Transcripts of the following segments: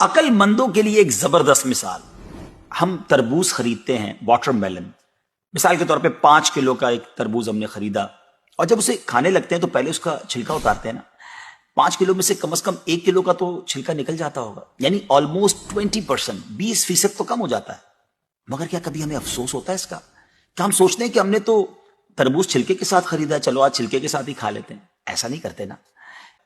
عقل مندوں کے لیے ایک زبردست مثال. ہم تربوز خریدتے ہیں، واٹر میلن. مثال کے طور پہ 5 کلو کا ایک تربوز ہم نے خریدا، اور جب اسے کھانے لگتے ہیں تو پہلے اس کا چھلکا اتارتے ہیں نا. 5 کلو میں سے کم از کم 1 کلو کا تو چھلکا نکل جاتا ہوگا، یعنی آلموسٹ 20%، 20% تو کم ہو جاتا ہے. مگر کیا کبھی ہمیں افسوس ہوتا ہے اس کا؟ کیا ہم سوچتے ہیں کہ ہم نے تو تربوز چھلکے کے ساتھ خریدا، چلو آج چھلکے کے ساتھ ہی کھا لیتے ہیں؟ ایسا نہیں کرتے نا.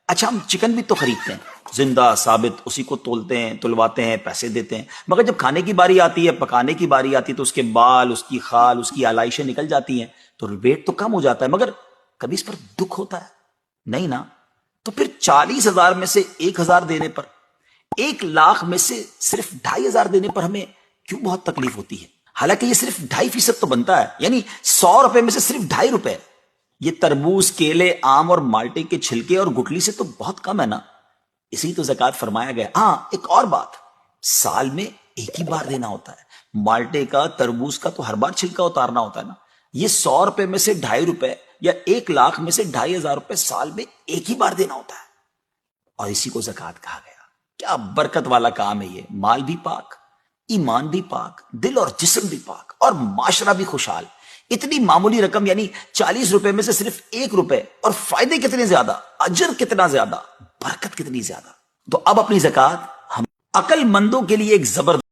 اچھا، ہم چکن بھی تو خریدتے ہیں، زندہ ثابت، اسی کو تولتے ہیں، تلواتے ہیں، پیسے دیتے ہیں، مگر جب کھانے کی باری آتی ہے، پکانے کی باری آتی ہے، تو اس کے بال، اس کی خال، اس کی آلائشیں نکل جاتی ہیں، تو ویٹ تو کم ہو جاتا ہے. مگر کبھی اس پر دکھ ہوتا ہے؟ نہیں نا. تو پھر 40,000 میں سے 1,000 دینے پر، 1,00,000 میں سے صرف 2,500 دینے پر ہمیں کیوں بہت تکلیف ہوتی ہے؟ حالانکہ یہ صرف 2.5% تو بنتا ہے، یعنی 100 روپے میں سے صرف 2.5 روپے. یہ تربوز، کیلے، آم اور مالٹے کے چھلکے اور گٹلی سے تو بہت کم ہے نا. اسی تو زکوٰۃ فرمایا گیا. ہاں، ایک اور بات، سال میں ایک ہی بار دینا ہوتا ہے. مالٹے کا، تربوز کا تو ہر بار چھلکا اتارنا ہوتا ہے نا. یہ 100 روپے میں سے 2.5 روپے یا 1,00,000 میں سے 2,500 روپے سال میں ایک ہی بار دینا ہوتا ہے، اور اسی کو زکوٰۃ کہا گیا. کیا برکت والا کام ہے یہ. مال بھی پاک، ایمان بھی پاک، دل اور جسم بھی پاک، اور معاشرہ بھی خوشحال. اتنی معمولی رقم، یعنی 40 روپے میں سے صرف 1 روپے، اور فائدے کتنے زیادہ، اجر کتنا زیادہ، برکت کتنی زیادہ. تو اب اپنی زکوٰۃ ہم عقل مندوں کے لیے ایک زبردست